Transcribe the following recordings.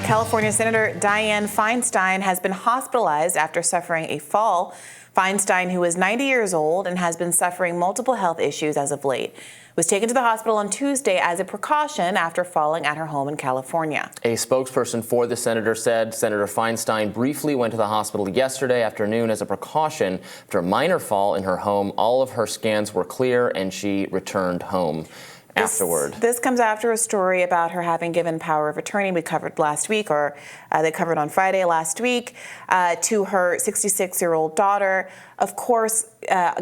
California Senator Dianne Feinstein has been hospitalized after suffering a fall. Feinstein, who is 90 years old and has been suffering multiple health issues as of late, was taken to the hospital on Tuesday as a precaution after falling at her home in California. A spokesperson for the senator said Senator Feinstein briefly went to the hospital yesterday afternoon as a precaution after a minor fall in her home. All of her scans were clear and she returned home afterward. This comes after a story about her having given power of attorney we covered last week, or they covered on Friday last week, to her 66-year-old daughter. Of course,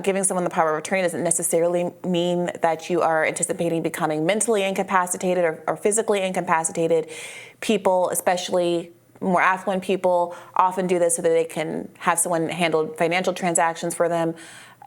giving someone the power of attorney doesn't necessarily mean that you are anticipating becoming mentally incapacitated or physically incapacitated. People, especially more affluent people, often do this so that they can have someone handle financial transactions for them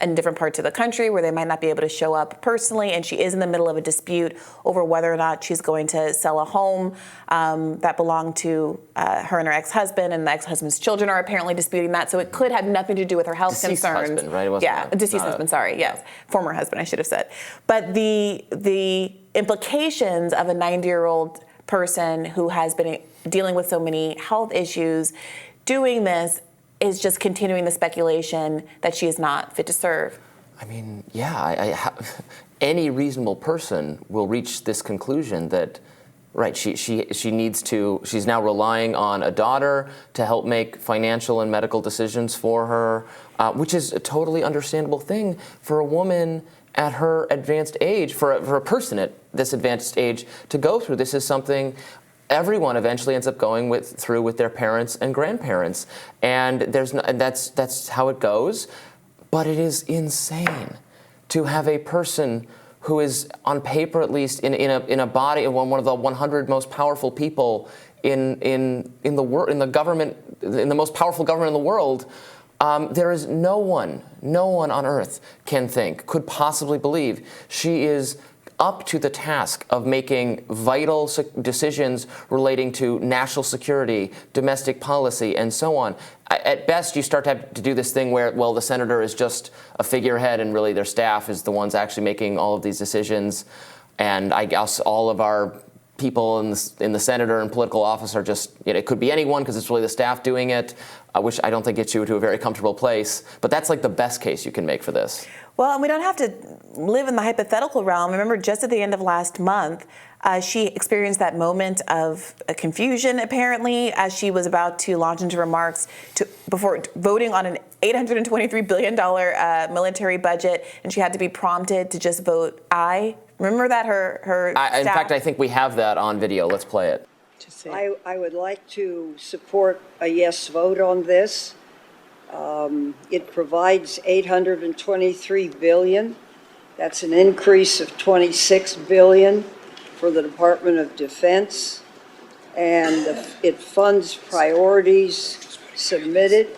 in different parts of the country where they might not be able to show up personally, and she is in the middle of a dispute over whether or not she's going to sell a home that belonged to her and her ex-husband, and the ex-husband's children are apparently disputing that, so it could have nothing to do with her health deceased concerns. Husband, right? It wasn't yeah, deceased husband, sorry, yes. Former husband, I should have said. But the implications of a 90-year-old person who has been dealing with so many health issues doing this is just continuing the speculation that she is not fit to serve. I mean, yeah, any reasonable person will reach this conclusion that, right, she needs to, she's now relying on a daughter to help make financial and medical decisions for her, which is a totally understandable thing for a woman at her advanced age, for a person at this advanced age to go through. This is something everyone eventually ends up going through with their parents and grandparents, and that's how it goes. But it is insane to have a person who is, on paper at least, in a body of one of the 100 most powerful people in the government, in the most powerful government in the world. There is no one on earth could possibly believe she is up to the task of making vital decisions relating to national security, domestic policy, and so on. At best, you start to have to do this thing where, well, the senator is just a figurehead and really their staff is the ones actually making all of these decisions. And I guess all of our people in the senator and political office are just, it could be anyone because it's really the staff doing it, which I don't think gets you to a very comfortable place. But that's like the best case you can make for this. Well, and we don't have to live in the hypothetical realm. Remember, just at the end of last month, she experienced that moment of confusion, apparently, as she was about to launch into remarks before voting on an $823 billion military budget, and she had to be prompted to just vote aye. Remember that her in fact, I think we have that on video. Let's play it. I would like to support a yes vote on this. It provides $823 billion. That's an increase of $26 billion for the Department of Defense, and it funds priorities submitted.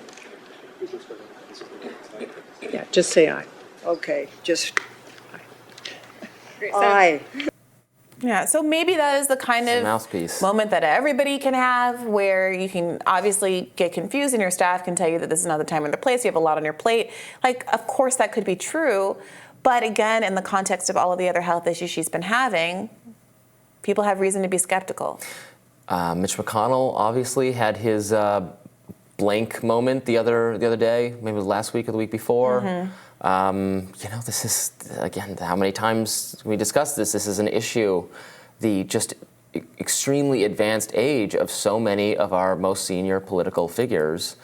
Yeah, just say aye. Okay, just aye. Yeah, so maybe that is the kind of moment that everybody can have, where you can obviously get confused and your staff can tell you that this is not the time or the place, you have a lot on your plate. Like, of course that could be true, but again, in the context of all of the other health issues she's been having, people have reason to be skeptical. Mitch McConnell obviously had his blank moment the other day, maybe it was last week or the week before. Mm-hmm. This is, again, how many times we discussed this. This is an issue, the just extremely advanced age of so many of our most senior political figures,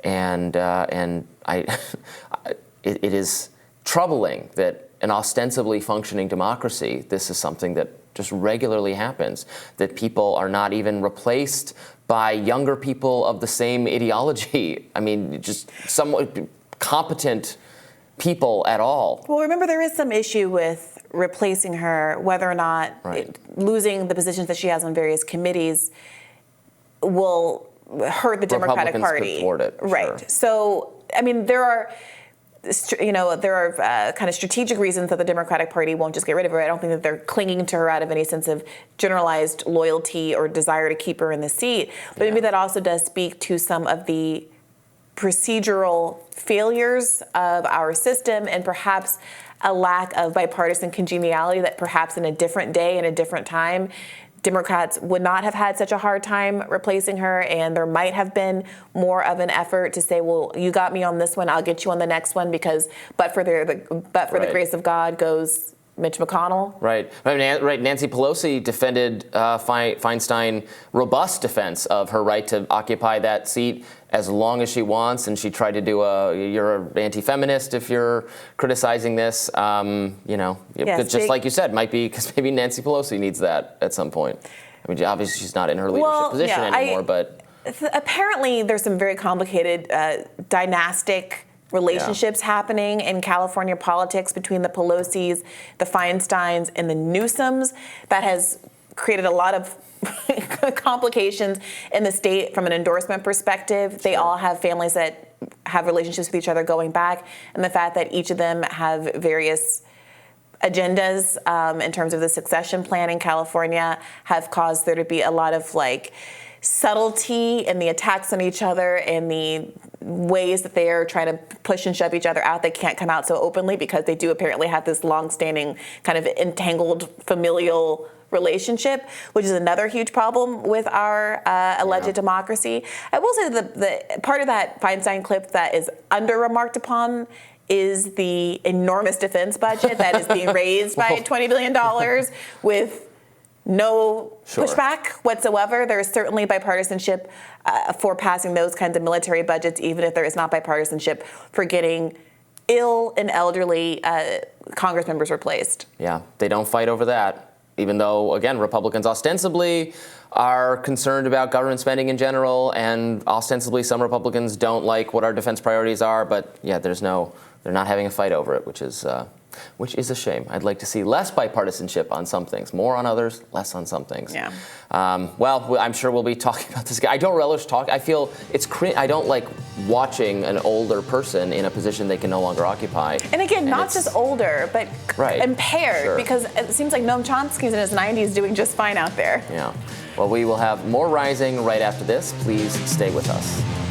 and it is troubling that an ostensibly functioning democracy, this is something that just regularly happens, that people are not even replaced by younger people of the same ideology. I mean, just somewhat competent people at all. Well, remember, there is some issue with replacing her, whether or not losing the positions that she has on various committees will hurt the Democratic Party. Could thwart it, right. Sure. So, I mean, there are kind of strategic reasons that the Democratic Party won't just get rid of her. I don't think that they're clinging to her out of any sense of generalized loyalty or desire to keep her in the seat. But maybe that also does speak to some of the procedural failures of our system, and perhaps a lack of bipartisan congeniality that perhaps in a different day and a different time Democrats would not have had such a hard time replacing her, and there might have been more of an effort to say, well, you got me on this one, I'll get you on the next one, because but for the grace of God goes Mitch McConnell. Right. Nancy Pelosi defended Feinstein, robust defense of her right to occupy that seat as long as she wants, and she tried to do you're an anti-feminist if you're criticizing this. Yes, just like you said, might be because maybe Nancy Pelosi needs that at some point. I mean, obviously she's not in her leadership position anymore, but apparently there's some very complicated dynastic relationships happening in California politics between the Pelosis, the Feinsteins, and the Newsoms that has created a lot of complications in the state from an endorsement perspective. They all have families that have relationships with each other going back, and the fact that each of them have various agendas in terms of the succession plan in California have caused there to be a lot of subtlety in the attacks on each other and the ways that they are trying to push and shove each other out. They can't come out so openly because they do apparently have this long-standing kind of entangled familial relationship, which is another huge problem with our alleged democracy. I will say that the part of that Feinstein clip that is under-remarked upon is the enormous defense budget that is being raised by $20 billion with no pushback whatsoever. There is certainly bipartisanship for passing those kinds of military budgets, even if there is not bipartisanship for getting ill and elderly Congress members replaced. Yeah, they don't fight over that. Even though, again, Republicans ostensibly are concerned about government spending in general, and ostensibly some Republicans don't like what our defense priorities are. But yeah, they're not having a fight over it, which is a shame. I'd like to see less bipartisanship on some things, more on others, less on some things. Yeah. Well, I'm sure we'll be talking about this. I don't relish talk. I feel it's I don't like watching an older person in a position they can no longer occupy. And again, not just older, but impaired, because it seems like Noam Chomsky's in his 90s doing just fine out there. Yeah. Well, we will have more Rising right after this. Please stay with us.